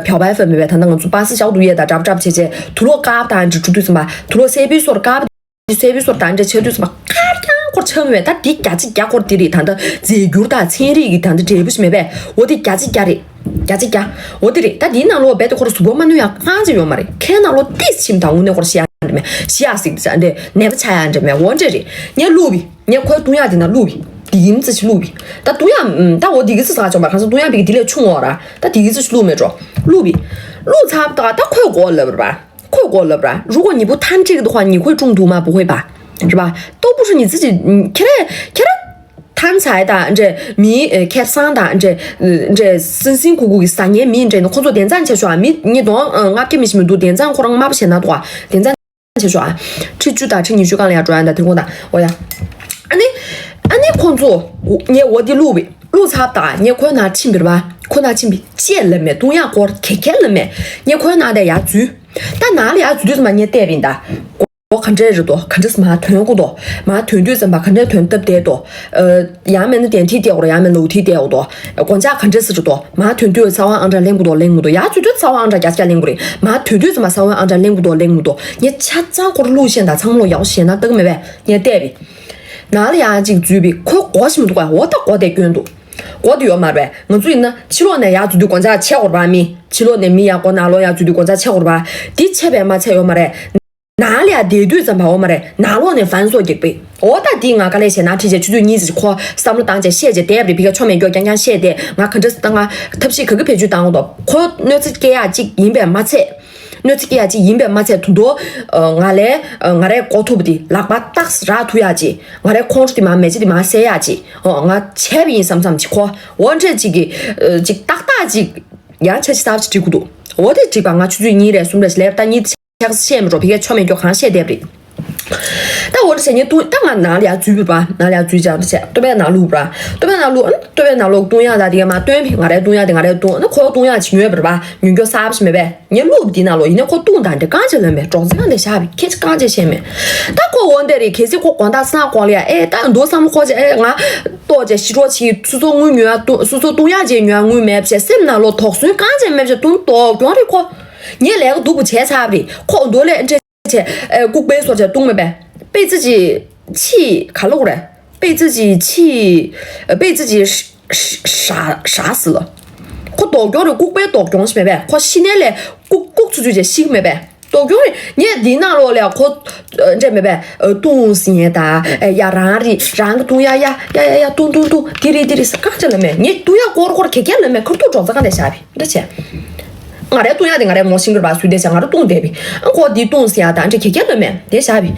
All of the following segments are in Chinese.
漂白粉没呗，他那个做巴斯消毒液的，扎不切，涂了嘎不单只注对什么，涂了3倍数的嘎不。3倍数单只切对什么，嘎呀，我切没呗，他底夹子夹我底里，他的这个的千里他的这不是没呗，我的夹子夹里。我的他底那罗别的或者苏博曼女啊，俺这有嘛的，看那罗第10到5年或者西安的没，西安是的，的那不菜安这没，我这里，你路比，你快东亚的那路比，第一次去路比，但东亚但我第一次啥叫嘛，看是东亚比地里穷我了，但第一次去路没着，路比，路差不多，但快过了吧？快过了不然，如果你不贪这个的话，你会中毒吗？不会吧，是吧？都不是你自己，看来贪财的，这看上的，这辛苦苦3年米，这工作点赞去说，你懂？我给没什么多点赞，或者我买不起那多点赞去说，这句的，这你去干了转的，听我的，我呀，你工作，我的路差大，你可以拿钱币吧？可以拿钱币，借了没？东亚国开了没？你可以拿点牙珠，但哪里牙珠就是嘛？你带病的。我看这日多，看这是嘛团过多，嘛团队人吧，看这团得不得多？衙门的电梯掉了，衙门楼梯掉多，国家看这是多，嘛团队稍微按照领不多，牙绝对稍微按照家领不的，嘛团队人嘛稍微按照领不多，你恰咋个路线的长路要线那等没呗？你带病，哪里啊？这个主笔快过什么多啊？我到过得更多。我的要嘛呗，我最近呢，去了那呀，最多国家切过吧米，去了那米呀，过拿了呀，最多国家切过吧，第7倍嘛才要嘛嘞。哪里啊？对对子把我们嘞，哪路呢？反锁1倍。我打定啊，刚才先拿提前去对你自己夸，上不当这写的对不对？比个全面讲写的，我看这是当啊，特别是个配角当的，可那自己啊，几100马车，那自己啊，几100马车，多我来高头不的，那把打死啥土呀子，我来矿出的嘛，每次的嘛写呀子，我前边上去夸，我这几个这大几，样吃起啥子这个多，我的这帮我去对你来送的是来但你。像是写不着，别个全面就看写对不对？但我这些年都当然哪里啊追不吧？哪里啊追这样的些？对不对？哪路不啦？对不对？哪路东亚的地嘛？短平我来东亚的我来东，那可东亚去远不吧？你叫啥不是没呗？你路不的哪路？人家可东单的刚才人没，装这样的下边，开始刚才前面。但可问题里开始可光大市场光了，但多上么好些我多这西装去说我女啊，说东亚这女啊，我买不起，什么哪路脱水刚才买不起，东多光的可。你来个都不切差的，可多嘞这古北说这东没呗，被自己气看了过来，被自己杀死了。可多讲的古北多讲是没呗，可西南嘞古出去这西没呗。多讲的，你地那罗了，可这没呗，东西的，呀让个东呀，东，地里是干着了没？你都要过了开了没？可多装这个在下边，这钱。我来东亚的我来模型个吧，随便想我都懂得呗。我的东西啊，但这开了没？在下边，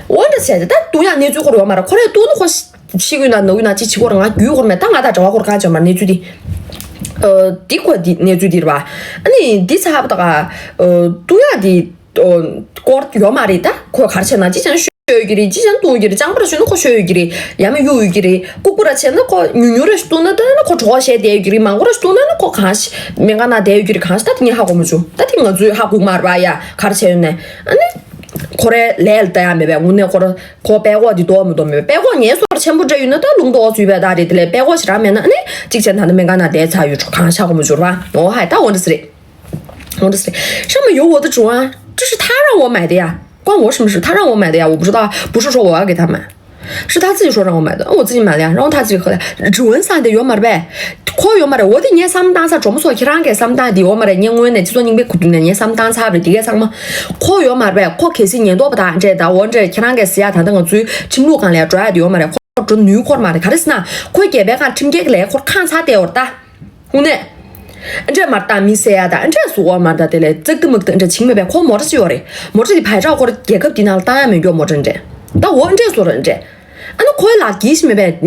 我这现在但东亚你最好的嘛了，可能多的话7个月那9个月那几个人啊，有个没？当我打电话或者干叫嘛，你最的，第个的你最的吧？你第差不多啊，东亚的过月嘛的，可看起来之前学一个之前多一个讲不了学那个学一个也没有一个过过来前那个女的多那那个朝鲜的一个嘛，我的多那个看是没干那的一个看是他听下过没住，他听我做下过嘛吧呀，看起来呢，可能来了的呀没呗，我那或者可白话的多没多没，白话年说的全部这有那都弄到最白大的嘞，白话是啥面呢？之前他都没干那的参与看下过没住是吧？我还到我这是的，上面有我的主啊，这是他让我买的呀。关我什么事？他让我买的呀，我不知道，不是说我要给他买，是他自己说让我买的，我自己买的呀，然后他自己喝的。准啥的要买的呗，可要买的。我的年3单啥，专门说去让给3单的，我买的年我呢，就说你别苦的年3单差不多，第个啥嘛，可要买的呗，可开始年多不大，这的我这去让给谁呀？他那个最青路干了，主要的我买的，可女可买的，看的是哪？可以给别看，听这个来，可看啥的我的，我呢。这嘛大米色的，这是我嘛的的嘞，这个么等这清白白，可没得事的，没得的拍照或者结合电脑当然没有没得这，但我这说的这，那可以拿机是没呗，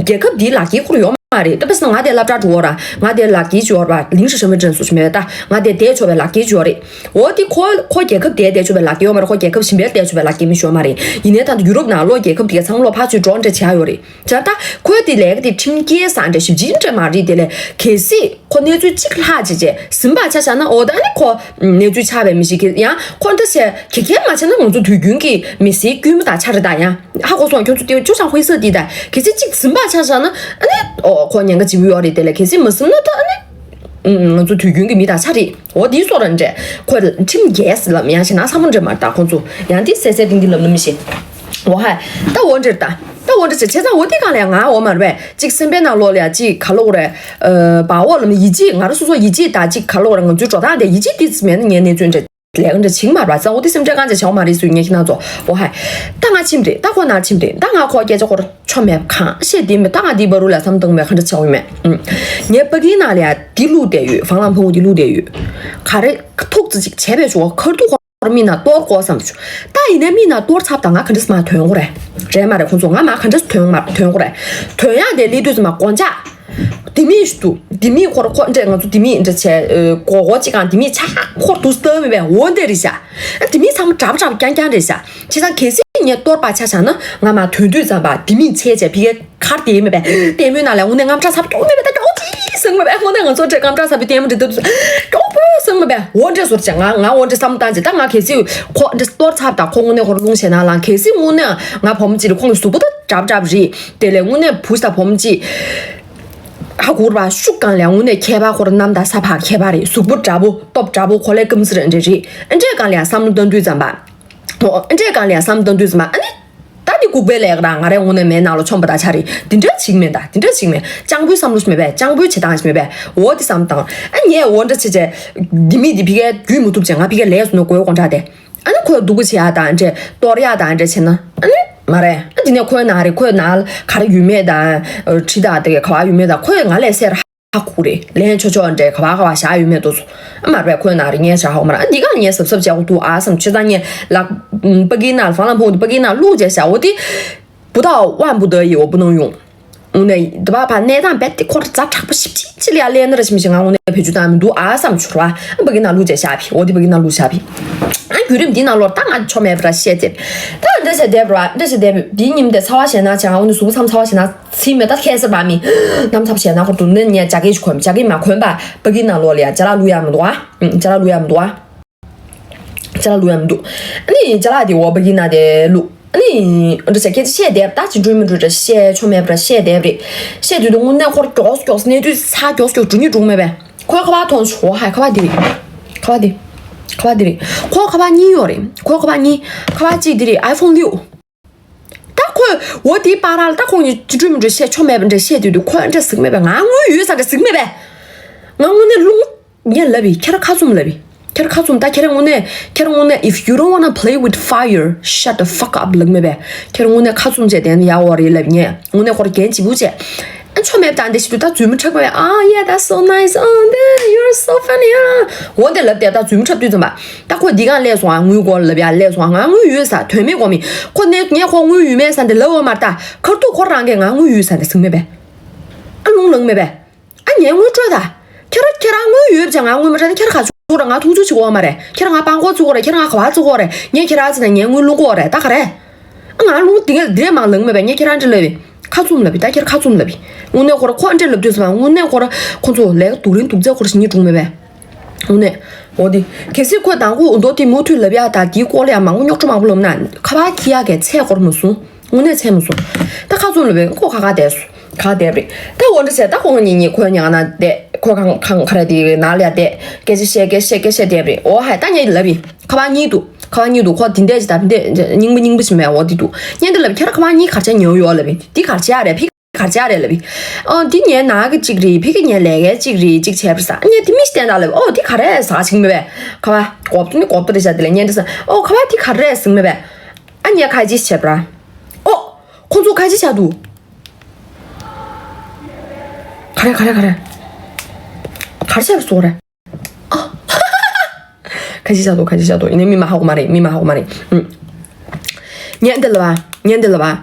结合的拿机或者要嘛的，特别是我的那边做的，我的拿机做吧，临时身份证是没得，我的带出来拿机做的，我的可结合带出来拿机嘛的，可结合性别带出来拿机没学嘛的，因为他的娱乐那罗结合别厂罗怕去装这钱有的，这他可以的那个的听解散这是真正嘛的嘞，开始。可你最几个哈姐姐，什么吃啥呢？我的那可你最差别没事，呀，可能这些嘛，现在我做推广给没事，给我们大吃的大呀，还我说就就像灰色地带，可是这什么吃啥呢？可能个机会要的嘞，可是没什么的，就推军给米大差的，我弟说人这，快点请也是了，面前那他们这嘛大工作，样的塞塞顶顶了那么些，我还到我这的。但我这现在我的讲了啊，我嘛呗，这身边那落了几卡路嘞，把我那么一季，俺都说一季打几卡路了，我就做大的一季的字面的年年准这。两个亲嘛吧，我的身边干这小马的时候，年轻那做，我还当俺亲的，当我拿亲的，当俺可也就或者全面看，些地面当俺地不如来他们东面看着教育面，你不给那里地路待遇，防狼朋友的路待遇，看着投自己前面说，可多话米那多过上去，但一年米那多差不多，俺看着是嘛退过来，这嘛的工作，俺嘛看着是退过来，退下的里头是嘛光价。地米数，地米或者这个地米这些过几个地米差或都是得没呗，我得一下，地米他们找不干这下，其实开始你多把钱呢，俺嘛团队上吧，地米车这比卡点没呗，点没拿来，我那俺们差不多没呗，高几升没呗，我那个说这俺们差不点没这都是高不升没呗，我这说讲俺我这什么单子，但俺开始这多差不多，可我那会儿弄些那啦，开始我呢，俺跑不起的，可能数不得找不着，对嘞，我那不是跑不起。还过吧，树干两我那开把或者南大沙帕开把的，数不着不，到不着不，后来公司人这，这干两三吨对怎办？这干两三吨对怎么？你到底古北来个啦？俺来我那没拿了全部大钱的，顶着情面的，顶着情面，江北上路是没呗，江北去当是没呗，我的上当，你我这去这，你们的比个规模都不讲啊，比个来说那国有光啥的，可多不起啊？当这多的呀？当这钱呢？嘛嘞，今天可以拿看的鱼面的，吃的这个烤鱼面的，可以俺来晒的还苦的，连悄悄这烤下鱼面都做，嘛呗可以拿的也是好嘛啦，你看你是不是叫我多啊？什么其他你那不给拿，放了朋友不给拿，录这下我的不到万不得已我不能用。我那对吧？把那张白的可咋差不稀稀起来连的了行不行啊？我那陪住他们都上去了吧？不给那录这下皮，我的不给那录下皮。俺有的没那录，当然全面不写的。当然这些代表，这些代表比你们的草花线那讲，我的书上草花线那前面他开始把米，那么他不线那会都那年加给去困，加给嘛困吧，不给那录了，加那录那么多啊，加那录那么多啊，加那录那么多，你加那的我不给那的录。你这些给写的，大家专门做这写全面不是写的不？写的我那会儿教是那对差教是专业中没呗？快把同学还快的，快的，快的，快把你要的，快把你，快把几的 iPhone 6。大快我第八了，大快你就专门做写全面这写的快这是没呗？俺我遇上这是没呗？俺我那弄你那边，看到卡中那边。Kira kasum ta kira ngone if you don't wanna play with fire shut the fuck up leng me be kira ngone kasum je den ya wori le nye ngone khor gen ji bu je an chome dan de shi ta zum chak be yeah that's so nice you're so funny wo de le de ta zum chak du怎么ta ko di gan le so an ko le bia le so an yu sa thwe me ko mi ko ne nye ko yu me san de lo ma ta ko to ko rang ge an yu san de sing me be an long leng me be an ye wo zhe da kira yu jang an wo ma zhe kira ka我让俺吐出去过嘛嘞，让俺帮我做嘞，让俺花做过嘞，你给他子呢，年我录过嘞，打开嘞，俺录顶嘛冷没呗，你给他这嘞，卡住了呗，打开卡住了呗，我那会儿看这了就是吧，我那会儿看住那个独人独在或者是你中没呗，我的，开始看当我到底没推了呗，打地过了嘛，我肉这嘛不冷难，卡把提啊给菜或者么送，我那菜么送，打卡住了呗，我卡带数。卡得不？但我这些大红你可能那的，可看来的哪里的，给些得不？我还当年那边，考完年度，可顶得是大平的，拧不起来我的度，年的那边，考完你考在纽约那边，你考家的，皮考家的那边，今年哪个几个皮个年来个几个这钱不是？你的没时到了，你考的啥情没呗？考完，我不得晓得了，年的是，考完你考的什么呗？你也开几钱不啦？工作开几下度？가래 가르쳐 쏘래 가지자도 이내 미마하고 말해 년들 봐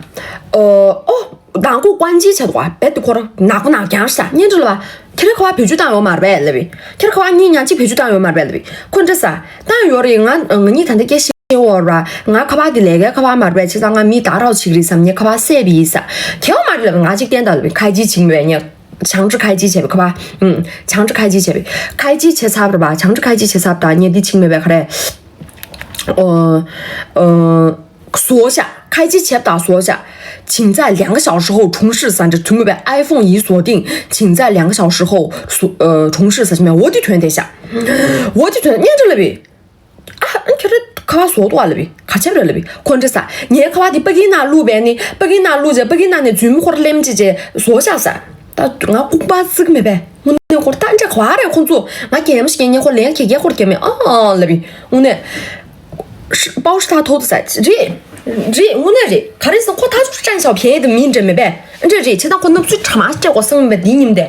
나고 관지체도 와 배도 걸어 나고 나냥사 년들 봐 키르카와 배주당 요 말벨레비 키르카와 니냥지 배주당 요 말벨레비 콘저사 나 요리가 니 단데 계시 오라 nga khaba dilege khaba marbe chi nga mi da rao chi ri sam ni khaba se bi sa tiao ma le nga ji dian da le kai ji qing yue ni 强制开机切可吧？强制开机切，开机切差不多吧？强制开机切差不多，你的亲妹妹可嘞，缩下，开机前打缩下，请在2个小时后重试3只全部被 iPhone 一锁定，请在2个小时后重试3只我的团队下，我的团你这了呗啊，你看这可把缩多了呗，看起来了呗，看这啥？你可把的不给拿路边的，不给拿路着，不给拿的专门或者连几只缩下噻，但我不把这个没呗。我那会儿单着花的工作，我给么是给你或连给或者给没啊那边，我呢是保持他投资噻，这我那这看的是和他就是占小便宜的民众没呗，这其他可能最他妈叫我生没低你们的，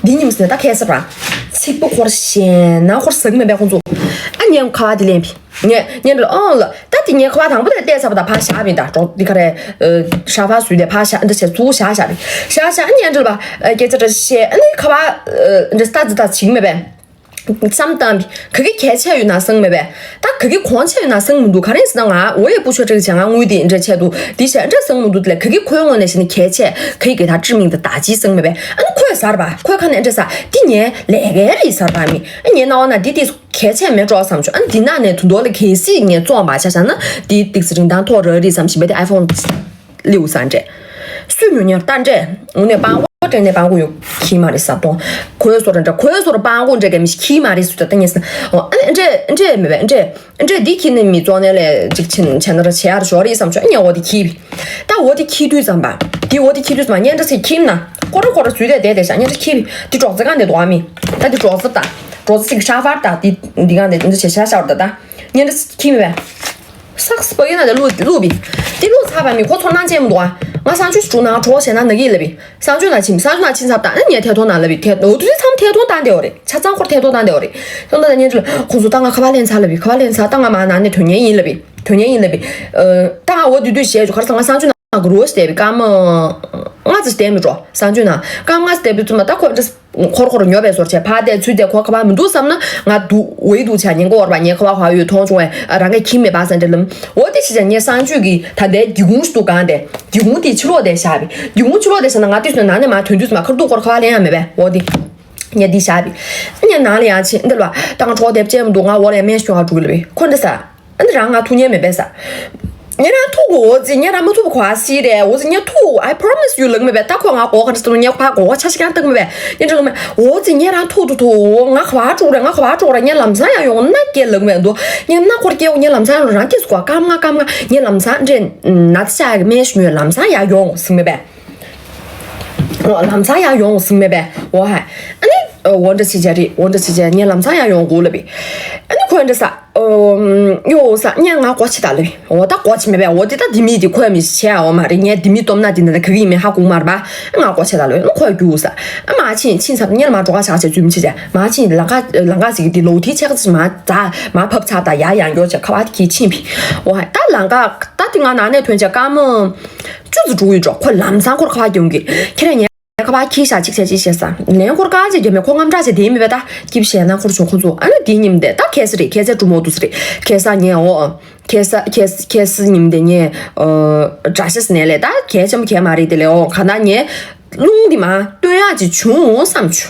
低你们是他开始吧，吃不或者闲那或者生没呗工作，俺年卡的脸皮，年了哦了，但第年卡糖不得带啥不得爬下面的，找你看的沙发睡的爬下，这些租下的，下年知道吧？给这些，你卡把这啥子打清没呗？相当比，可给开起来有那生没呗？但可给框起来有那生度，肯定是那我也不缺这个钱啊，我一定这钱度，底下这生度的，可给可以我那些的开起来，可以给他致命的打击生没呗？可以啥的吧？可以看那这啥？第年那个里啥吧咪？你那那弟弟开起来没找上去，第那呢很多的开始你装吧，想想呢，第事情当拖着的上去没得 iPhone 63只，所以你单这我那把。我真的把我有起码的啥东，可以说的把我这个起码的是等于是哦，这没办这地气的米装的嘞，这前头的钱的说的上去，你我的起，但我的起对上吧，我的起对上，你这是起呢，或者随便带上，你这起，的桌子干的多米，它的桌子大，桌子是个沙发大，的干的，你这小的大，你这起没办？啥是不给那的路比，的路差吧米，我从哪节目多啊？我上去住那桌现在那个了比，上去那请差不多，你也贴多难了比，我对他们贴多单掉的，吃脏活贴多单掉的，现在你这或者当个可把连差了比，可把连差当个嘛男的推年赢了比，当我对些就开始上上去那个罗是的比，干么？我只是点不着上去呢，刚我是点不着嘛，但可这是或者鸟白说起，怕的吹的可把门都什么呢？我读唯独前年过吧，你可把话语通出来，让个听没把上这人，我的时间你上去给他的地公是都干的，地公的去落在下边，地公去落在上那我就是男的嘛，团队是嘛，可都或者可连没呗，我的。你底下边，你哪里啊去？对吧？当初的节目多啊，我连免学校住了呗，可能是，让我土年没白啥。你让吐我子，你让没吐不夸死的，我子你吐 ，I promise you 冷没呗，打快我过，还是说你夸过，吃时间等没呗，你知道没？我子你让吐，我夸住了，你làm sao要用那个冷没多，你那会儿给我你làm sao让就是说干嘛，你làm sao这那下一个美女làm sao要用是没呗？làm sao要用是没呗？我还，我这期间你làm sao要用过了呗？你看这啥？有啥？你俺过去打了，我打过去没呗？我的地米的快没钱我嘛的，你地米多那点的可以没哈工嘛的吧？俺过去打了，我快有啥？马请啥？你嘛抓下去追不起去？马请啷个这个的楼梯车子嘛咋嘛拍差大牙样要去靠我的钱皮？我还打啷个打的俺那团结干么？就是注意着，快蓝山或者靠用的，看来你。可把起下啥？连或者干子就没看我们这些店没别打，基本上那或者说工作，俺店你们的，打开始做么都是的，开始你我开始你们的你这些是哪来的？开始没开嘛的了哦，看到你弄的嘛，对啊，就穷上去。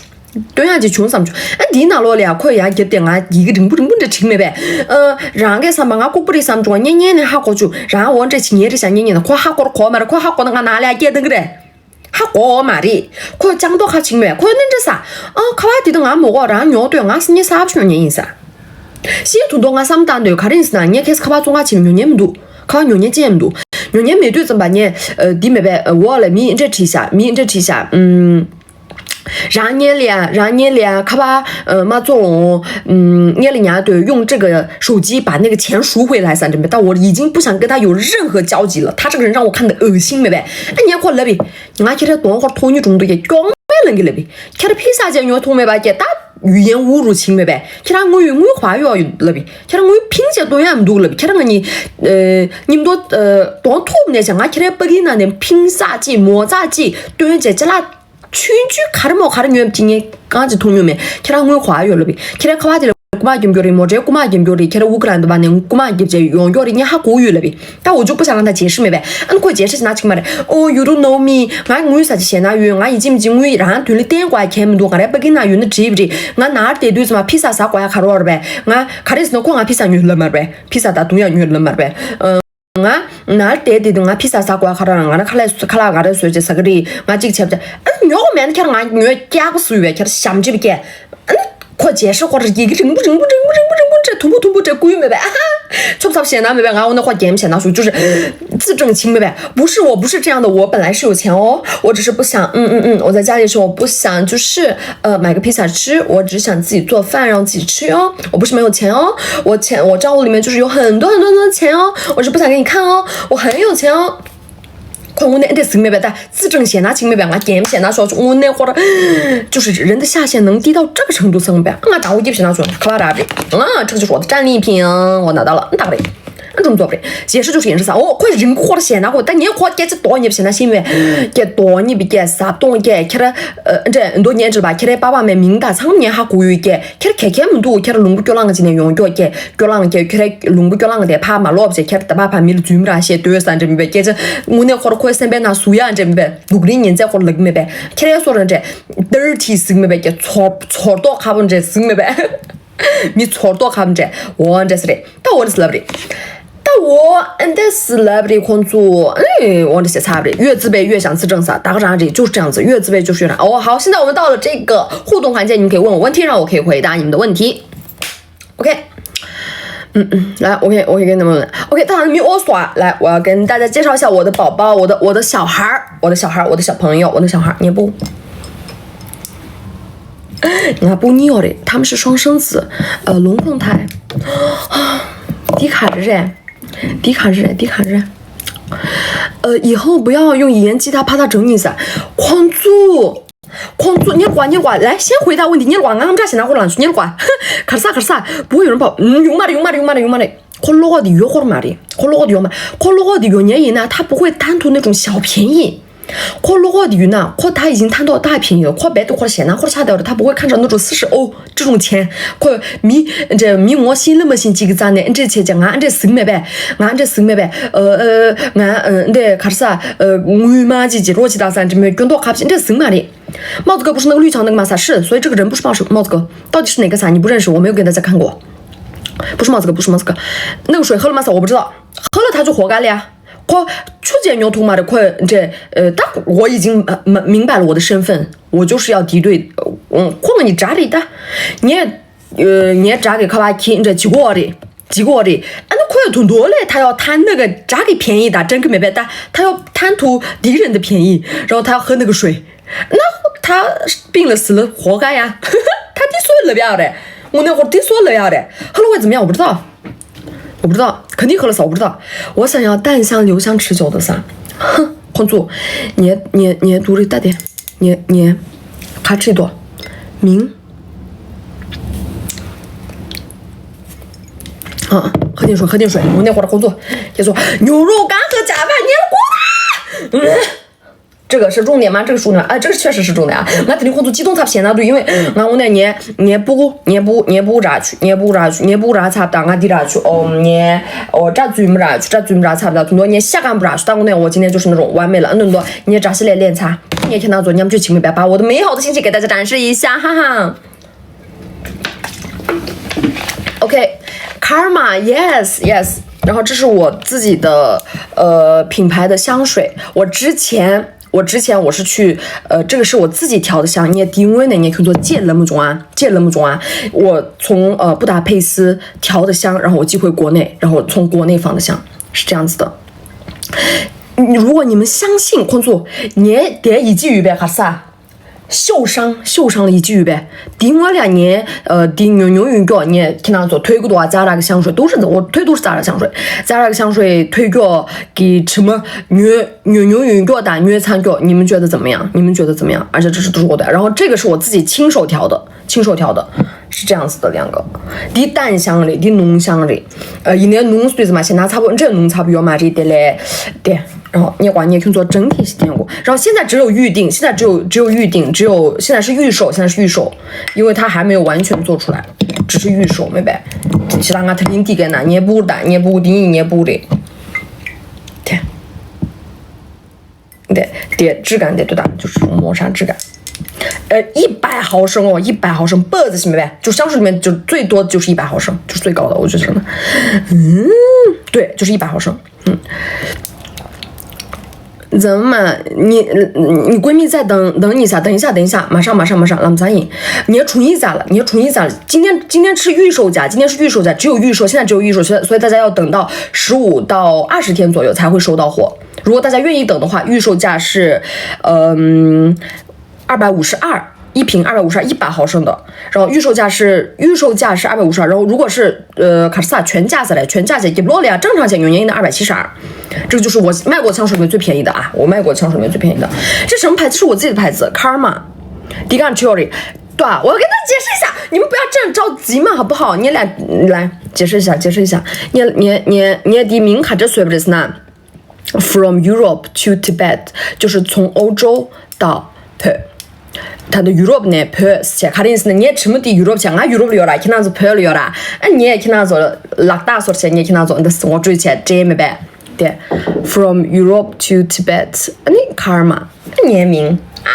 地那罗了可以啊，给点啊，一个人不这清没呗？让个什么啊，不的上桌，年的哈过去，然后我这青年的像年的，快哈过嘛的，快哈过那个哪里给那个的。哈过嘛的，可讲到哈清没？可能这啥？可把地的俺莫然鸟对俺是你啥不是原因噻？现在多俺上单的，可能是哪？你开始可把中华清牛年度，可把牛年节目度，牛年没对怎么呢？地没呗？我来民这提下，让你俩，可把马总，你人家对用这个手机把那个钱赎回来噻，对不对？但我已经不想跟他有任何交集了，他这个人让我看的恶心没呗？你也看了呗？俺看他多会托女中的也装没人给了呗？看他披萨姐女同没吧？也打语言侮辱情没呗？看他我话语了呗？看他我拼接多样多了呗？看他你们多多土那像俺看他不给那点拼啥机磨啥机，对这那。全剧看的看的女今年刚才同学们，看他我话语了呗？看他考的了，姑妈研究的么？这姑妈研究的，看他乌克兰的吧？那姑妈研究用的你还国语了呗？但我就不想让他解释没呗？可以解释是哪几个嘛的？哦 ，you don't know me， 我有啥子现在语？我已经我让对你点过来看不多，俺不给那用的知不知？我哪点对什么披萨啥瓜呀？看多少呗？我看的是那光俺披萨女了嘛呗？披萨大东亚女了嘛呗？那爹的我披萨啥瓜卡了，我那卡来嘎的说这啥个的，我这个吃不着，鸟面的看我鸟加个水呗，看想这边快解释或者一个人不这突破这鬼没呗，错不错现在没呗，我那话点现在说就是自证清没呗，我不是这样的，我本来是有钱哦，我只是不想我在家里时候我不想就是买个披萨吃，我只想自己做饭让自己吃哦，我不是没有钱哦，我账户里面就是有很多的钱哦，我是不想给你看哦，我很有钱哦。我那得是没办法，自证现拿清没办法，点现拿说，我那会儿就是人的下限能低到这个程度上没办法，打我一现拿说，可拉达的，这个就是我的战利品，我拿到了，打不的。这么做不的，解释就是啥？快人活的现拿过，但你活给这多年现在行为，给多年比给啥东给，看了这很多年之吧，看了爸爸们明大常年还过于给，看了看们多，看了龙不叫啷个今年用脚给，叫啷个给，看了龙不叫啷个的爬马路不是，看了大爸爸米了追么那些对三这么呗，给这我那活的快身边那苏阳这么呗，60年再活那个么呗，看了说人这dirty 是么呗，给错多卡不这是么呗，你错多卡不这，我这是的，但我这是那不的。我但是来不的工作，我这些差不的，越自卑越想自证啥，打个啥的，就是这样子，越自卑就是越难。好，现在我们到了这个互动环节，你们可以问我问题，让我可以回答你们的问题。OK，来，我可以跟你们问。OK， 大家没我说，来，我要跟大家介绍一下我的宝宝，我的小孩，我的小朋友，我的小孩，你不？我不鸟的，他们是双生子，龙凤胎，迪卡日，以后不要用语言激他，怕他整你噻。狂祖，你管，来先回答问题，你管俺们家现在活乱去，你管，看啥，不会有人跑，用嘛的，可老的越活嘛的，可老的越年人呢，他不会贪图那种小便宜。可老的呢，他已经贪到大便宜了，别的现在下掉的，他不会看着那种40欧这种钱，迷我心那么心几个赞的，这钱讲俺这生没呗，俺对看啥我妈几罗其他三这没更多卡不这生嘛的。帽子哥不是那个绿桥那个吗？是，所以这个人不是帽子哥，到底是哪个啥？你不认识，我没有给大家看过，不是帽子哥，那个水喝了吗？我不知道，喝了他就活该了呀。出见牛犊嘛的但我已经明白了我的身份，我就是要敌对，你扎里的，你扎给卡巴基这几个的，那快吞多了，他要贪那个扎给便宜的，真个没白的，他要贪图敌人的便宜，然后他要喝那个水，那他病了死了活该呀，他的说了不要的，我那会儿的说了要的，后来会怎么样我不知道，肯定喝了少，我不知道。我想要淡香留香持久的啥？哼，黄祖，你读的大点，你卡这多明喝点水。我那会儿的工作就说牛肉干和加饭年过啦。这个是重点吗？这个是重点这个确实是重点啊！我肯定工作机动差现在对，因为我那年不咋去，差不多我地咋去这最没咋差不多，很多年下岗不咋去，但我今天就是那种完美了，很多你扎起来练茶，你也看到做，你们就请没把我的美好的心情给大家展示一下，哈哈。OK，Karma， yes。然后这是我自己的品牌的香水，我之前我是去这个是我自己调的香，你也定位呢，你也可以做借了么种啊，我从布达佩斯调的香，然后我寄回国内，然后从国内放的香，是这样子的。如果你们相信工作，你得一记预备哈啥？受伤的一句呗，第我2年第牛云脚，你听他说推个多啊，加那个香水都是我推都是加那个香水，推个给什么牛云脚打牛餐脚，你们觉得怎么样？而且这是都是我的，然后这个是我自己亲手调的，是这样子的2个，的淡香的，的浓香的，一年浓水子嘛，现在差不多这浓差不多嘛这的嘞，对。然后你也可以做整体系统，然后现在只有预定，现在是预售，因为它还没有完全做出来，只是预售，没白。其他我特定地给那，你也不的，你也不定义，你也不的，对，质感得多大，就是这种磨砂质感。100毫升，100毫升，脖子是没白，就香水里面就最多就是100毫升，就是最高的，我觉得真的。对，就是100毫升。怎么嘛？你闺蜜再等一下，马上，那么啥你要冲一下了，今天是预售价，只有预售，现在只有预售，所以大家要等到15到20天左右才会收到货。如果大家愿意等的话，预售价是252一瓶252，100毫升的，然后预售价是252，然后如果是卡斯萨全价下来一不落了呀，正常价原因的272，这个就是我卖过香水里面最便宜的啊，这什么牌子？是我自己的牌子 Karma Digantiori。对啊，我要跟他解释一下，你们不要这样着急嘛，好不好？你俩来解释一下，你的名卡这随不这是呢 ？From Europe to Tibet， 就是从欧洲到它的 Europe 呢 Perth， 卡的是呢，你什么的 Europe 去？俺 Europe 了，看那是 Perth 了，你也看那是拉大所去，你看那是，但是我追去这没办，对 ，From Europe to Tibet， 你 Karma， 你名啊？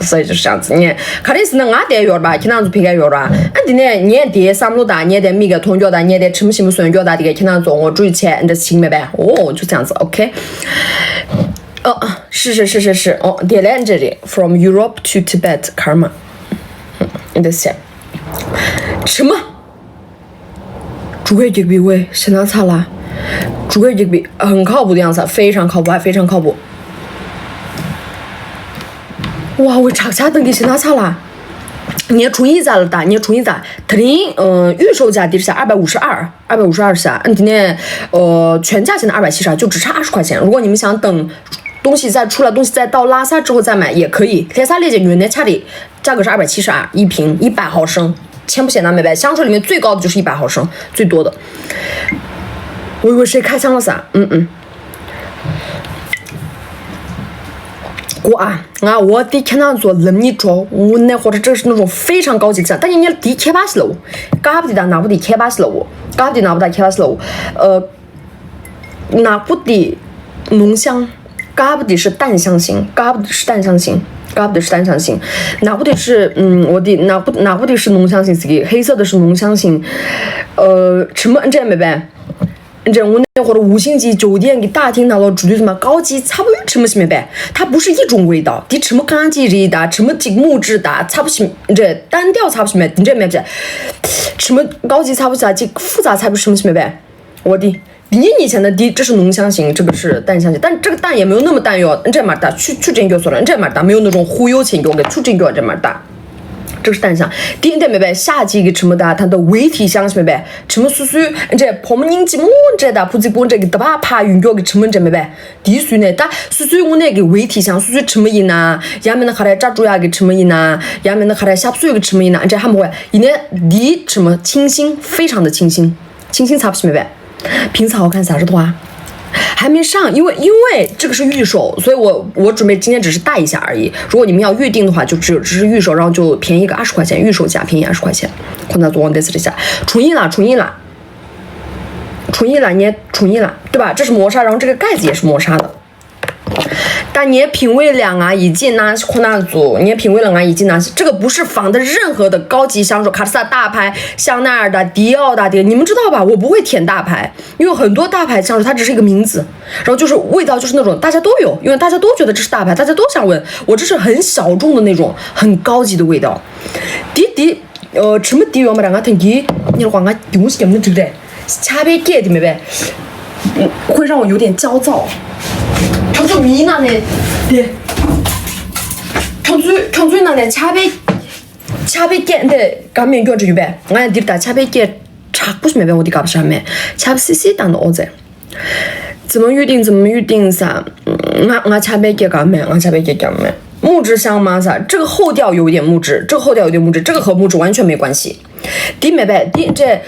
所以就是这样子，你卡的是呢，俺得药吧，看那是皮革药吧，你呢，你得三路大，你得米个通药的，你得什么酸药的，这个看那是我追去，你的心没办，哦，就这样子 ，OK。是哦，点来这里 ，From Europe to Tibet Karma， 你的写什么？主轨这个位现在查了，主轨这个很靠谱的样子，非常靠谱，还非常靠谱。哇，我查等的现在查了。你冲一下了的，特定预售价的是252下，今天全价钱的272，就只差20块钱。如果你们想等东西再出来，东西再到拉萨之后再买也可以。天沙烈酒原来价里价格是272一瓶，100毫升，钱不嫌拿没白。香水里面最高的就是100毫升，最多的。我以为谁开枪了噻，我的看到做冷你做，我那或者这是那种非常高级的，但人家的开巴西了，嘎不的拿不的开巴西了，拿不的浓香，嘎不的是淡香型，拿不的是浓香型，黑色的是浓香型，什么这没办。这我那会儿5星级酒店给大厅那个住的什么高级差不多什么什么呗，它不是一种味道，的什么干净热的，什么木质的，差不多这单调差不多什么，你这没这什么高级差不多这复杂差不多什么什么呗，我的。你以前的这是浓香型，这个是淡香型，但这个淡也没有那么淡哟，这么大去真叫说了，这么大没有那种忽悠情调给出真叫这么大。这个是淡香，第一点没白，夏季给什么的，它的味体香是没白，什么苏这泡沫凝结么这的，不这个这个的吧，怕用药给什么这没白，第水呢，但苏我那个味体香，苏什么音呐，下面的还来炸猪呀给什么音呐，下面的还来下水给什么音呐，这还没会，一呢的什么清新，非常的清新差不多没白，瓶子好看30多啊。还没上，因为这个是预售，所以我准备今天只是带一下而已。如果你们要预定的话，就只是预售，然后就便宜个20块钱，预售价便宜20块钱。困在昨晚这次下，冲一了，你冲一了，对吧？这是磨砂，然后这个盖子也是磨砂的。但你品味两啊，已经拿困难组，你品味了啊，已经拿这个不是仿的任何的高级香水，卡斯萨大牌、香奈儿的、迪奥的，你们知道吧？我不会舔大牌，因为很多大牌香水它只是一个名字，然后就是味道就是那种大家都有，因为大家都觉得这是大牌，大家都想闻。我这是很小众的那种很高级的味道。什么迪奥嘛？两个腾基，你话我东西怎么知道？差别给的没呗？会让我有点焦躁。청주 미나네 네 청주 나네 차베게 가면 교주 유배 나 디다 차베게 자꾸 좀 매번 어디 가보자면 차베시시 단 어제 怎么预定噻？我차베게 가면木质香吗？噻，这个后调有点木质，这个和木质完全没关系。第没呗，这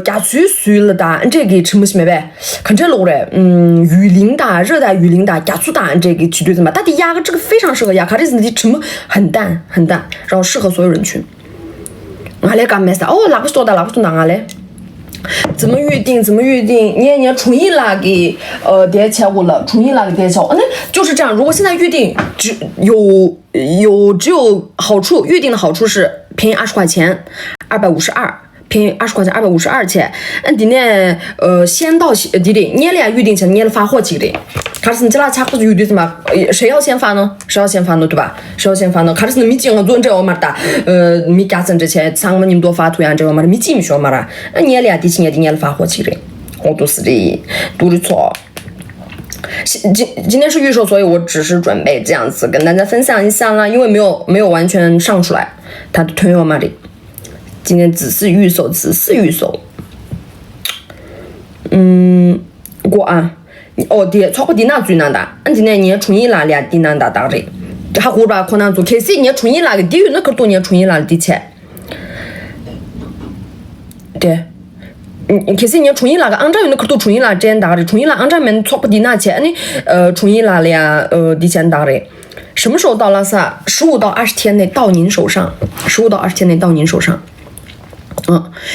加水了的，这个什么是没呗？看这路嘞，雨林的，热带雨林的，加速的这个绝对怎么？但是压个这个非常适合压，看这是的什么很淡，然后适合所有人群。我来干咩噻？哦，哪个说的哪嘞？怎么预定？你冲一拉给点钱我了，冲一拉给点钱，那就是这样。如果现在预定只有好处，预定的好处是便宜20块钱，252便宜20块钱252钱。今年先到地里，年了预定前年了发货期的，看是你这俩差不多预定什么？谁要先发呢？谁要先发呢？对吧？谁要先发呢？看是你没进我做这我嘛的，没加上这些，上我们多发图样这个嘛的，没进去嘛的，年了第7年的年了发货期的，我都是的，都是错。今天是预售，所以我只是准备这样子跟大家分享一下啦，因为没有完全上出来它的推我嘛的，今天只是预售，过啊，的超过的那最难打，今年年春一来俩的难打打的，还或者可能做开始年春一来个地域那个多年春一来的钱，对。开始年春一那个按照那个都春一那这样打的，春一那按照们差不多那钱呢，春一那俩的钱打的，什么时候到了啥？15到20天内到您手上，15到20天内到您手上。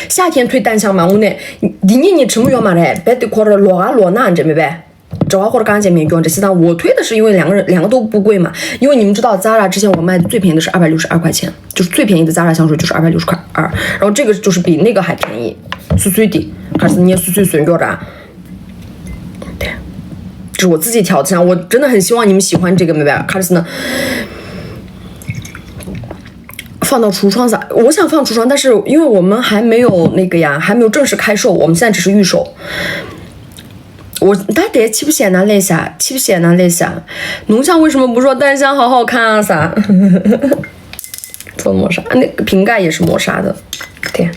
夏天推单箱嘛，我呢，你吃不了嘛嘞，别的或者落难这没呗。这话或者刚才没用这些单，我推的是因为两个都不贵嘛，因为你们知道 Zara 之前我卖的最便宜的是262块钱，就是最便宜的 Zara 香水就是262块，然后这个就是比那个还便宜，碎的，还是你碎选着的，对，这是我自己挑的，我真的很希望你们喜欢这个，没白，还是呢。放到橱窗上，我想放橱窗，但是因为我们还没有那个呀，还没有正式开售，我们现在只是预售。我大家气不嫌那类啥，浓香为什么不说淡香好好看啊？啥？做磨砂，那个瓶盖也是磨砂的，对。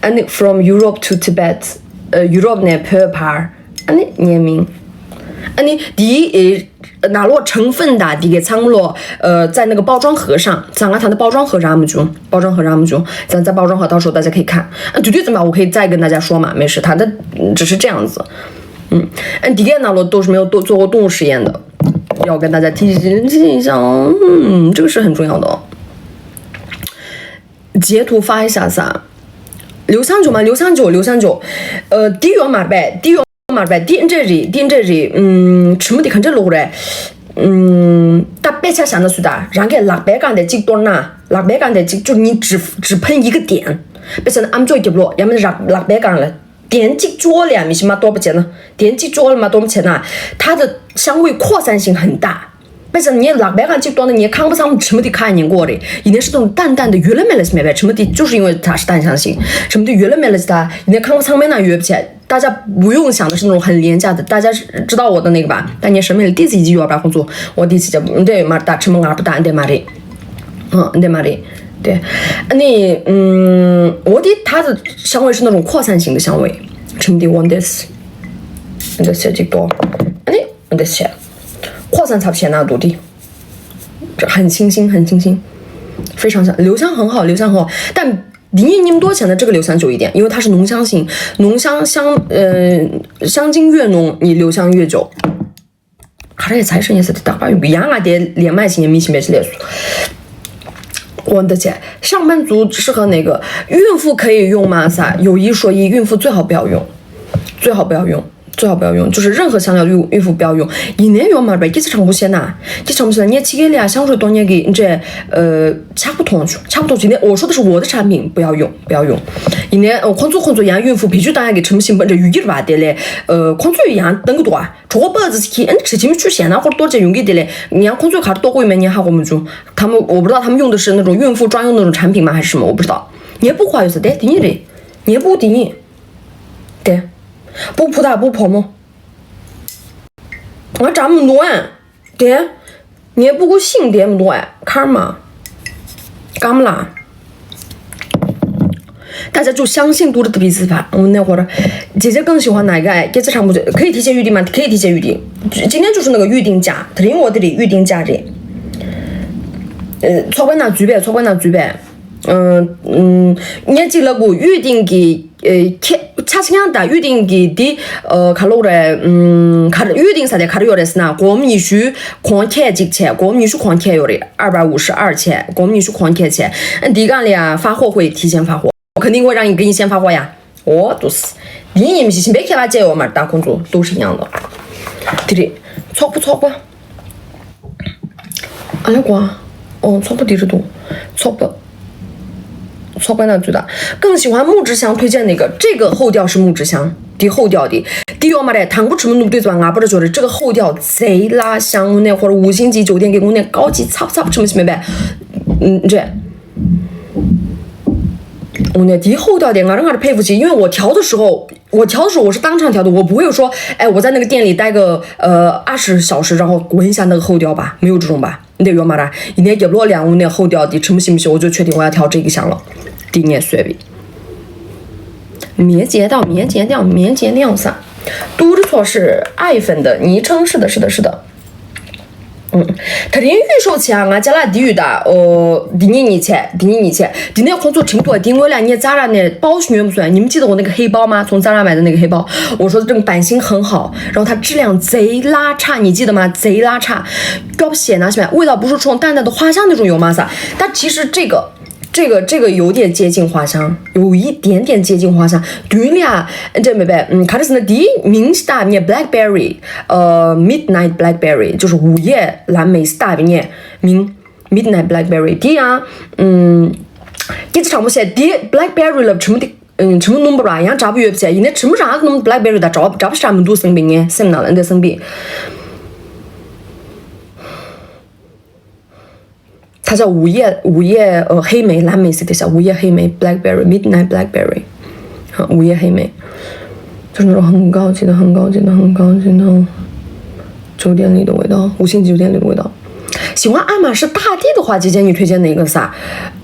And from Europe to Tibet， Europe 呢 per par， 年名。哪落成分的这个藏落在那个包装盒上，咱它的包装盒让我们就，咱在包装盒到时候大家可以看，对怎么我可以再跟大家说嘛，没事，它的只是这样子，第一哪落都是没有做过动物实验的，要跟大家提醒一下，这个是很重要的哦。截图发一下噻，留香酒，低原马呗，点这里，吃么的看这路嘞，大白菜想的是的，然后600干的几多呢？600干的就你只喷一个点，别说俺们做一点不，要么600干了，点击做了，没什么多不钱呢？点击做了嘛多不钱呢？它的香味扩散性很大。别说你600干几多呢？你看不上吃么的看见过的，一定是这种淡淡的越来越了没白，吃么的就是因为它是淡香型，什么的越来越了它，一定看不上面那越不钱。大家不用想的是那种很廉价的，大家知道我的那个吧？但你审美的第一季要不要工作？我第一季对嘛，大吃么不大对嘛的，对嘛的，对，我的它的香味是那种扩散型的香味，什么的 want this， 这些几多，这些扩散差不多那多的，这很清新，非常香，留香很好，但。你们多钱的这个留香久一点，因为它是浓香型，香精越浓，你留香越久。还是财神也是的，大把不一样啊的，连麦型也明显别是连数。我的天，上班族适合那个，孕妇可以用吗？啥？有一说一，孕妇最好不要用，就是任何香料孕妇不要用。一年用嘛呗，一次尝不鲜呐，你起给俩香水多年给你这差不多去。今天我说的是我的产品，不要用。一年工作一样，孕妇必须当然给成新本这寓意吧的嘞，工作一样等个多啊，这个本子去吃进去鲜啊或者多这用给的嘞，你让工作卡多过一年你还我们就他们我不知道他们用的是那种孕妇专用那种产品吗还是什么我不知道，你不花就是的定义的，你不定义，对。不扑他不破么？我这么多呀，对，你也不够信这么多呀，看嘛，干么啦？大家就相信读的特别自发。我那会儿姐姐更喜欢哪个？哎，这场不可以提前预定吗？可以提前预定。今天就是那个预定价，特定我这里预定价的。错关那举呗，你记那个预定给差钱样的预定给的看路的看预定啥的看的有的是哪？我们必须狂贴几钱？我们必须狂贴有的252钱，我们必须狂贴钱。第一个呢发货会提前发货，我肯定会让你给你先发货呀。都是你们是没开发节约嘛？打工作都是一样的。对的，错不？俺那个错不低着多，错不。错关的最大。更喜欢木质香，推荐哪个？这个后调是木质香，的后调的。第要嘛的，糖不吃么弄对吧？俺不是觉得这个后调贼拉香呢，或者5星级酒店给我那高级擦不吃么明白？这。我那低后调的，俺是佩服起，因为我调的时候我是当场调的，我不会说，哎，我在那个店里待个20小时，然后闻一下那个后调吧，没有这种吧？你得要嘛的，一年一落两我那后调的，吃不行不行，我就确定我要调这个香了。第一年随便，面接掉啥？读的错是爱粉的昵称，是的。特定预售期啊，俺家那地域的第二年前，第二工作程度第2年咱俩那包算不算？你们记得我那个黑包吗？从咱俩买的那个黑包，我说这个版型很好，然后它质量贼拉差，你记得吗？贼拉差，搞不写拿起来，味道不是冲淡淡的花香那种有吗？啥？但其实这个有点接近花香，有一点点接近花香。对了，这没白，看的是那第明是大面 blackberry， midnight blackberry 就是午夜蓝莓是大面明 midnight blackberry 第啊，这场不写第 blackberry 了，什么的。什么弄不来，样找不约不起，因为什么啥弄 blackberry 的找不啥么多生病呢，生哪人的生病。它叫午夜黑莓蓝莓是的，叫午夜黑莓 blackberry midnight blackberry， 午夜黑莓，就是那种很高级的酒店里的味道，5星级酒店里的味道。喜欢爱马仕大地的话，姐姐你推荐哪个啥？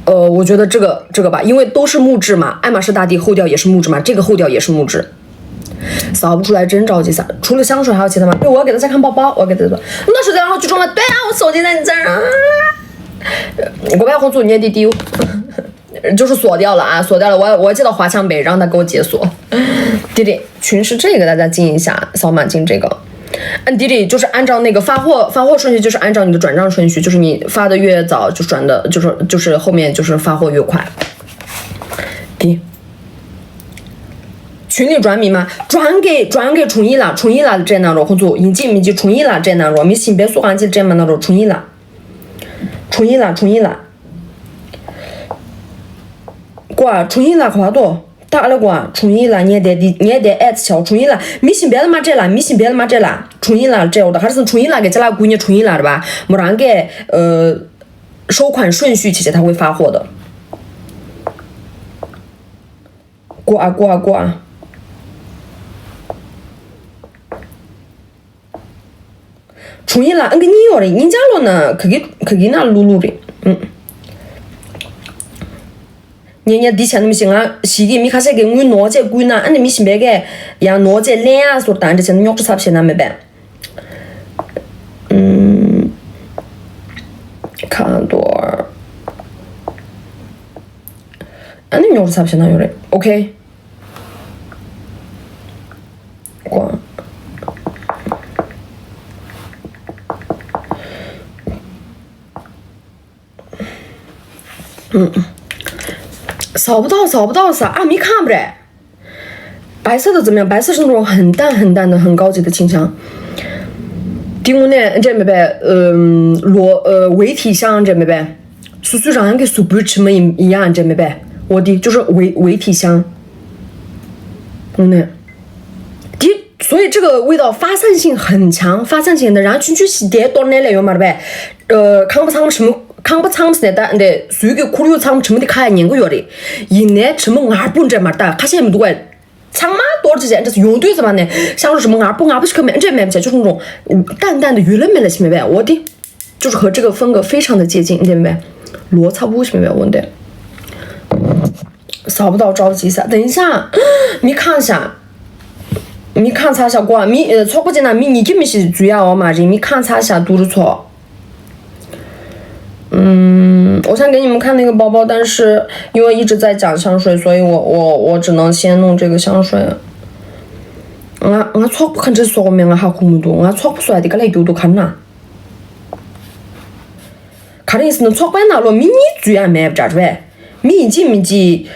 我觉得这个吧，因为都是木质嘛，爱马仕大地后调也是木质嘛，这个后调也是木质。扫不出来真着急啥？除了香水还有其他吗？对，我要给大家看包包，我要给大家说，那手机然后举重了，对啊，我手机在你这儿啊。我把红组年底就是锁掉了啊，锁掉了。我接到华强北，让他给我解锁。弟弟群是这个，大家进一下，扫码进这个。弟弟就是按照那个发货顺序，就是按照你的转账顺序，就是你发的越早，就转的就是后面就是发货越快。弟，群里转密码，转给冲一了这那种，或者应急密集冲一了这那种，没性别所关系这么那种冲一了。冲一了，挂冲一了快多，打了挂冲一了，你得爱小冲一了，没性别的嘛这啦，冲一了这我的还是冲一了给这啦姑娘冲一了的吧，没让给收款顺序，其实他会发货的。挂。冲一了，个你要的，人家了呢，可给那撸的，年底前那么行啊，洗的米卡些给我拿这贵呢，你米洗别个，呀拿这脸啊，说单这些鸟吃差不些那没办，看多儿，你鸟吃差不些那有的 ，OK， 挂。扫不到啥啊？没看不着。白色的怎么样？白色是那种很淡的、很高级的清香。第五呢，这没白，维体香这没白，虽然跟苏布什么一样，这没白，我的就是维体香。所以这个味道发散性很强，的，然后群洗碟多那类有嘛的呗，康不仓什么。康不仓是的，근데 수육이 고려仓什么的开年个月的，一年什么2本这么大，看现在多哎，仓嘛多少钱？这是用对什么呢？像说什么2本是可买，这买不起，就是那种淡的娱乐美了，明白？我的就是和这个风格非常的接近，明白？罗差不多明白？我的扫不到着急噻，等一下，你看一下。你看查下过，错不进来，你根本是主要嘛人，你看查下读的错。我想给你们看那个包包，但是因为一直在讲香水，所以我只能先弄这个香水。我错不看这说明我还糊涂，我错不出来的个来丢看呐。看的意思能错关那了，你主要买不着出来，你几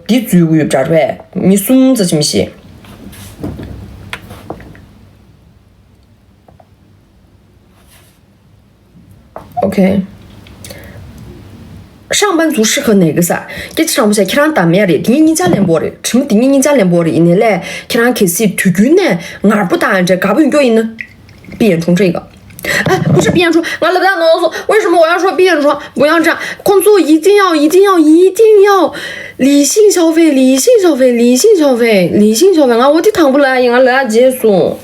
的主不着出来，你孙子什么些。OK。上班族适合哪个噻？给上不下给人打面的，第一人家练波的，什么第一人家练波的，呢嘞，给人开始推军呢，俺不打这，嘎不用脚印呢，闭眼冲这个。哎，不是闭眼冲，俺老板跟我说，为什么我要说闭眼冲？不要这样，工作一定要理性消费，理性消费，理性消费，理性消费。我的躺不来，俺来结束。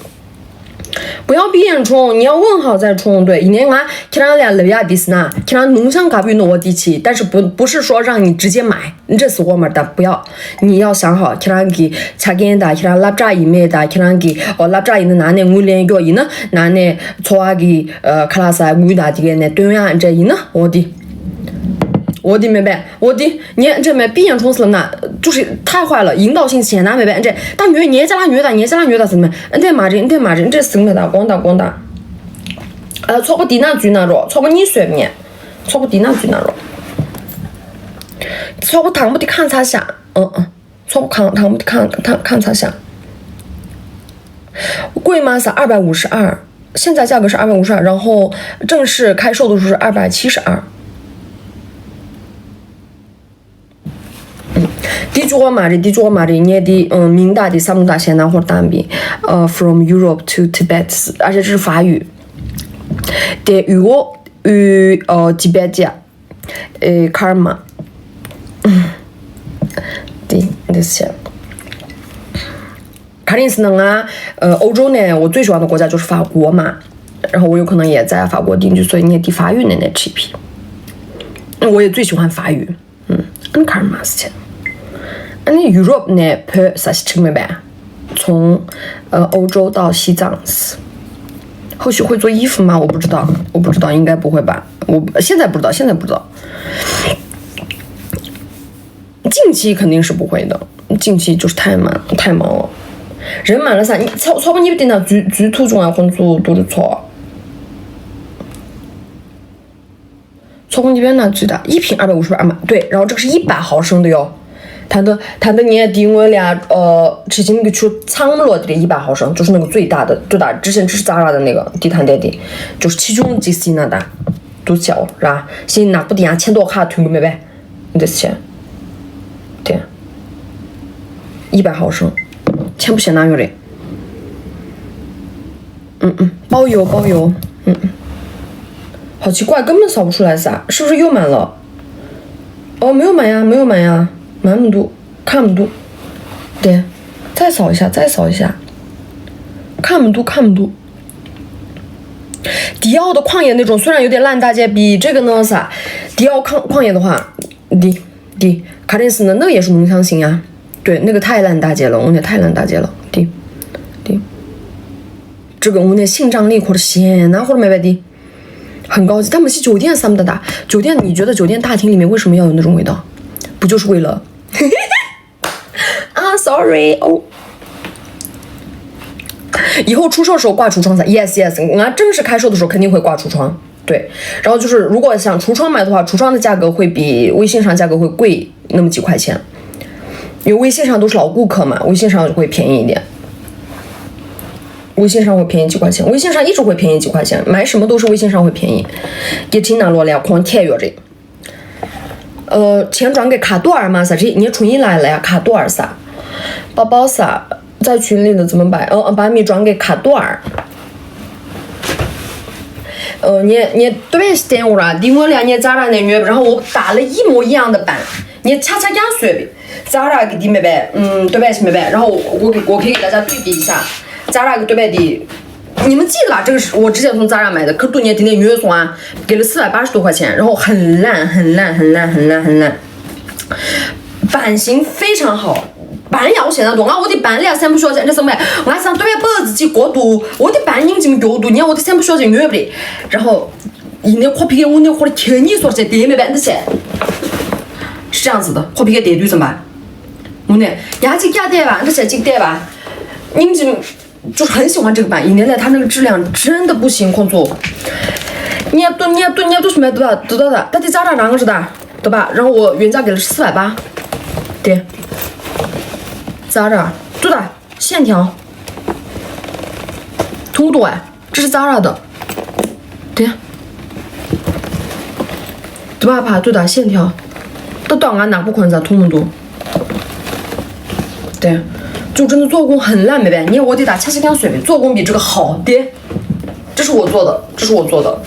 不要闭眼冲，你要问好再冲。对，因为俺给人俩楼下的是呢，给人农场嘎比挪地去，但是不是说让你直接买，你这是我们的，不要，你要想好，给人给查给的，给人拉扎一枚的，给人给拉扎一的拿呢，我连个一呢，拿呢错啊给卡拉萨我大的呢，对呀，这一呢，我的妹妹，我的你这没闭眼冲死了呢，就是太坏了，引导性钱呐妹妹，这但你家啦女的什么？这嘛这什么的光大，错不低那句那着，错不你睡眠，错不低那句那着，错不躺不的看擦下，错不躺不的看擦下，贵吗？是252，现在价格是252，然后正式开售的时候是272。第九个嘛的，你的明大的萨姆达现拿或单笔，from Europe to Tibet， 而且这是法语。第五个Tibet karma， 这些。肯定是呢欧洲呢，我最喜欢的国家就是法国嘛，然后我有可能也在法国定居，所以你的法语呢那吃皮。我也最喜欢法语，karma 是钱。你 Europe 呢拍啥西吃没办？从欧洲到西藏是。后续会做衣服吗？我不知道，应该不会吧？我现在不知道。近期肯定是不会的，近期就是太忙了，人满了噻。你操把你定到最途中啊，混出都是错。错过那边呢最大一瓶258嘛，对，然后这个是100毫升的哟。谈的你也定我俩之前那个去苍罗的100毫升，就是那个最大的，之前只是Zara的那个地摊店的，就是其中这些那的都小是吧？现在拿不定啊，1000多卡推过没呗？你这钱，对，100毫升，钱不嫌哪有的？包邮，好奇怪，根本扫不出来噻，是不是又满了？没有满呀。满不多，看不多，对，再扫一下，看不多。迪奥的旷野那种虽然有点烂大街，比这个呢啥？迪奥旷野的话，卡丁斯呢，那个也是梦想型呀。对，那个太烂大街了，我那太烂大街了。对，这个我那性张力或者线啊或者没白的，很高级。但没去酒店什么的，酒店你觉得酒店大厅里面为什么要有那种味道？不就是为了sorry 以后出售的时候挂橱窗噻 ，yes， 俺正式开售的时候肯定会挂橱窗，对。然后就是如果想橱窗买的话，橱窗的价格会比微信上价格会贵那么几块钱，因为微信上都是老顾客嘛，微信上会便宜一点，微信上会便宜几块钱，微信上一直会便宜几块钱，买什么都是微信上会便宜。也挺难落了，狂贴约这。钱转给卡多尔嘛啥？这你春一来了呀，卡多尔啥？宝宝啥？在群里的怎么办？把米转给卡多尔。你对是点我啦，第我俩你咋啦那女，然后我打了一模一样的版，你恰讲说的，咋啦给弟妹呗？对白是没白？然后我可以给大家对比一下，咋啦个对白的。你们记得啦？这个是我之前从 Zara 买的，可多年的预算啊，给了480多块钱，然后很烂，版型非常好，版要现在多，我的版俩三不需要钱，这什么？我想对白自己过度，我的版引进角度，你看我的三不需要钱约不的，然后一那货皮给我那货的听你说这点没办的钱，是这样子的，货皮给点对怎么办？我呢，压几家点吧，这些几点吧，引进。就是很喜欢这个版，一年来它那个质量真的不行，控诉。你都是买多少的？到底咋两个是的，对吧？然后我原价给了480，对，咋着？对的，线条，通度哎，这是咋的？对，对吧？吧，对的，线条，都到俺哪不宽咱同度。对，就真的做工很烂，妹妹。你看我得打恰恰干水平，做工比这个好的。这是我做的，这是我做的，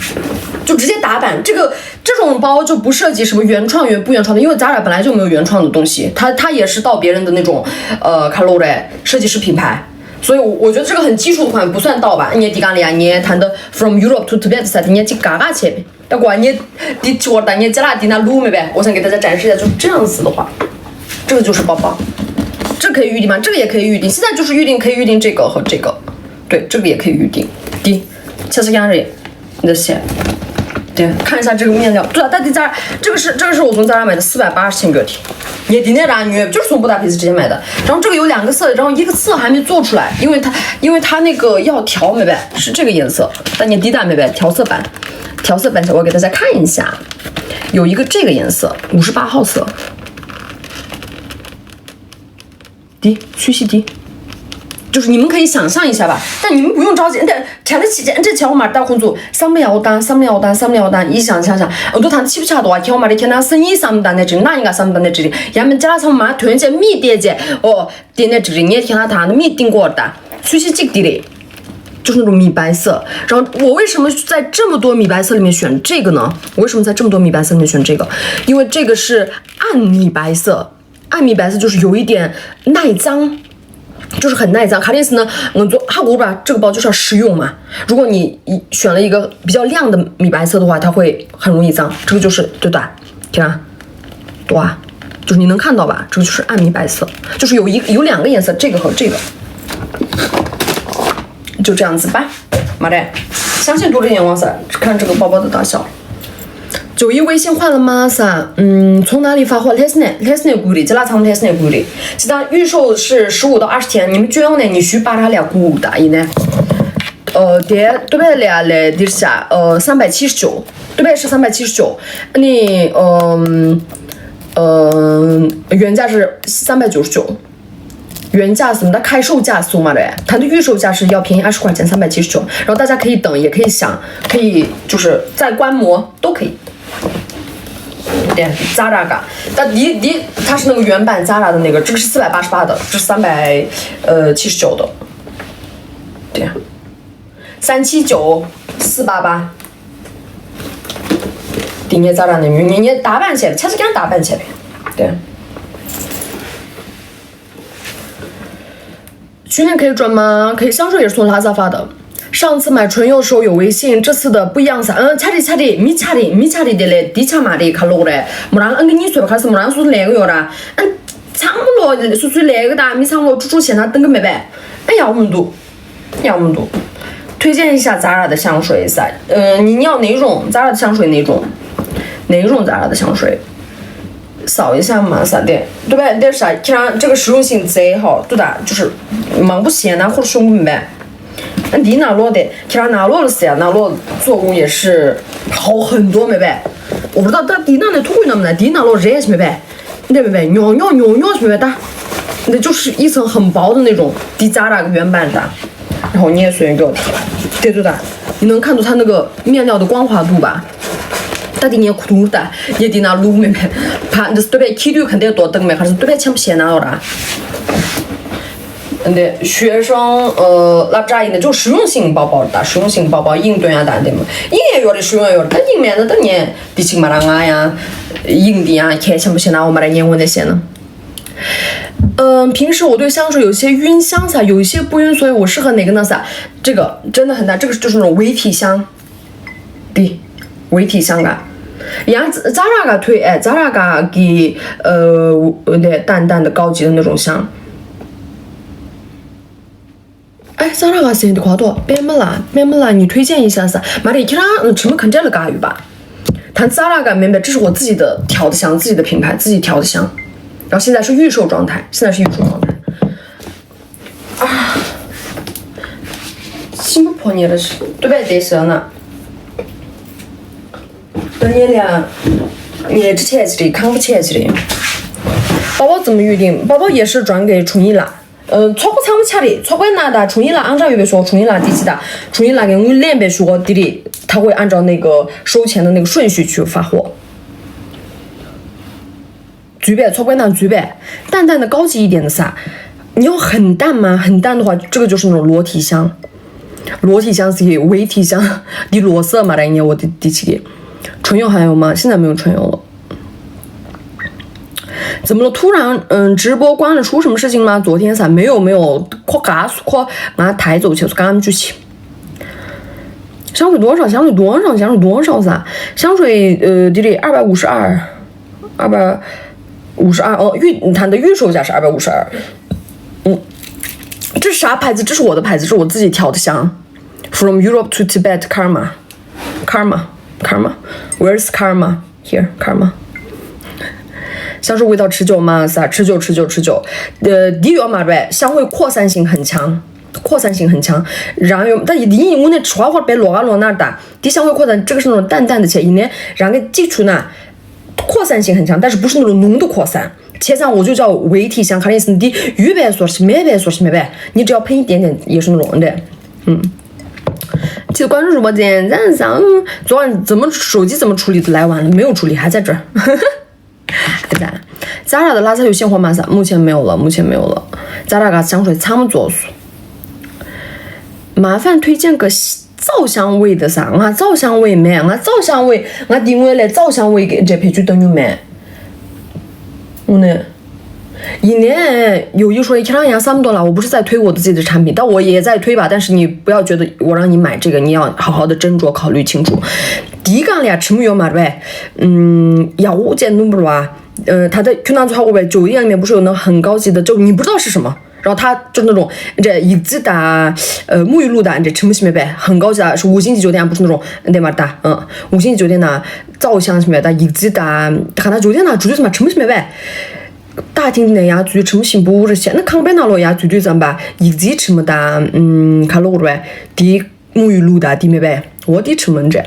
就直接打版。这种包就不涉及什么原创不原创的，因为咱俩本来就没有原创的东西，它也是盗别人的那种卡路的设计师品牌。所以我觉得这个很基础的款不算盗版。你底干里啊，你谈的 from Europe to Tibet 啥的，你去嘎嘎去，要管你的脚的，你加拉迪那路没呗？我想给大家展示一下，就是这样子的话，这个就是包包，这可以预定吗？这个也可以预定，现在就是预定，可以预定这个和这个，对，这个也可以预定。第，下次看这，你的鞋。对，看一下这个面料，对啊，但咱这个是我从咱俩买的480千个体，也的那啥女就是从布达佩斯直接买的。然后这个有2个色，然后一个色还没做出来，因为它那个要调没呗，是这个颜色，但你低档没呗，调色版，我给大家看一下，有一个这个颜色，58号色，低粗细低。就是你们可以想象一下吧，但你们不用着急。但前的期间，这前我买大公主300单，一想，我都谈7不差多啊，前我买的天呐，生意3单在这里，哪应该3单在这里？俺们加拉上买团结米叠姐哦，点在这里，你也听他谈的米订过的，粗细几滴的，就是那种米白色。然后我为什么在这么多米白色里面选这个呢？因为这个是暗米白色，就是有一点耐脏。就是很耐脏，卡丁斯呢，哈古吧，这个包就是要实用嘛。如果你选了一个比较亮的米白色的话，它会很容易脏。这个就是对吧？听啊，多啊，就是你能看到吧？这个就是暗米白色，就是有2个颜色，这个和这个，就这样子吧。妈的，相信读者眼光色，看这个包包的大小。91微信换了吗？从哪里发货 ？Lesne 估计，这拉长 Lesne 估计，其他预售是15到20天，你们捐呢？你需把它俩估的一呢？对白俩来底下379，对白是379，你原价是399，原价什么的开售价送嘛的，它的预售价是要便宜20块钱，379，然后大家可以等，也可以想，可以就是再观摩都可以。对，Zara 嘎，但它是那个原版 Zara 的那个，这个是488的，这是379的，对，379 488，底下 Zara 的你打扮起来，其实给人打扮起来，对。去年可以转吗？可以，香水也是从拉萨发的。上次买唇釉的时候有微信，这次的不一样噻。恰的，米恰的嘞，低恰嘛的卡路嘞，没让跟你说吧，开始没让说那个药啦。长罗说那个的，米长罗猪嫌他等个没呗。要我们读，推荐一下 Zara 的香水噻。你要哪种 Zara 的香水？哪种 Zara 的香水？扫一下嘛，啥的，对吧？但是啥，看这个实用性贼好，对的，就是忙不闲呐，或者凶不呗。迪娜罗的，看娜罗的噻，娜罗做工也是好很多，没呗？我不知道，但迪娜的土贵那么的，迪娜罗热是没呗？你没呗？尿是没呗？那就是一层很薄的那种迪扎拉原版的，然后你也随便给我贴，对的，你能看出它那个面料的光滑度吧？到底你苦读的，也得拿卤妹妹，怕就是对别体力肯定多等没，还是对别钱不钱拿了啦？对，学生那不咋的，就实用性包包的，实用性包包应对啊，单的嘛，应也有的实用有的，但应面的等你的起码啦啊呀，应的呀，看钱不钱拿我买来年我那些呢。平时我对香水有些晕香噻，有一些不晕，所以我适合哪个呢噻？这个真的很大，这个就是那种微体香，对，微体香感。然后咋个推咋个给那淡淡的高级的那种香。咋个生意的快多？别么啦，你推荐一下噻？买的其他成本肯定了嘎鱼吧？谈咋个明白？这是我自己的调的香，自己的品牌，自己调的香。然后现在是预售状态，啊，心不破你的是对不对？得是呢。等你俩，你之前去的，康复前去的。包包怎么预定？包包也是转给春意啦。错过仓不卡的，错过拿的春意啦，按照预备说春意啦第几的，春意啦给我200说的，他会按照那个收钱的那个顺序去发货。最白炒灌汤最白，淡淡的高级一点的啥？你要很淡吗？很淡的话，这个就是那种裸体香。裸体香是微体香，你裸色嘛？来年我第几个？唇釉还有吗？现在没有唇釉了。怎么了？突然直播关了，出什么事情吗？昨天啥没有？可加速可俺抬走去，赶紧举起。香水多少？香水啥？香水弟弟252哦，它的预售价是252。这是啥牌子？这是我的牌子，是我自己调的香。From Europe to Tibet, Karma. Where's Karma? Here, Karma. 香水味道持久吗？啥？持久。第一嘛呗，香味扩散性很强。然后但你我那吃花被落那的，第香味扩散，这个是那种淡淡的气，呢，然后基础呢扩散性很强，但是不是那种浓度扩散。切上我就叫微体香，看的是你预白说是没白，你只要喷一点点也是那种的。记得关注主播点赞上。昨晚手机怎么处理的来完了？没有处理，还在这儿。Zara 的拉萨有现货吗？目前没有了。Zara 的香水差不多数。麻烦推荐个皂香味的啥？我皂香味没，我定位来皂香味给这批去等于没。我呢，一年有一说一，看人家3多了。我不是在推我的自己的产品，但我也在推吧。但是你不要觉得我让你买这个，你要好好的斟酌考虑清楚。第一个俩吃没有嘛呗？药物检弄不了啊。它的去那做过酒店里面不是有那很高级的，就你不知道是什么。然后它就那种这一支的沐浴露的，这吃不起没呗？很高级的，是5星级酒店，不是那种对嘛的，5星级酒店呢，皂香什么的，一支的，看他酒店呢，住的什么吃不起没呗？大厅的呀，住吃不起不是些，那康贝那罗呀，住的什么？一支吃么的，看了过呗？滴沐浴露的，滴没呗？我滴吃么着？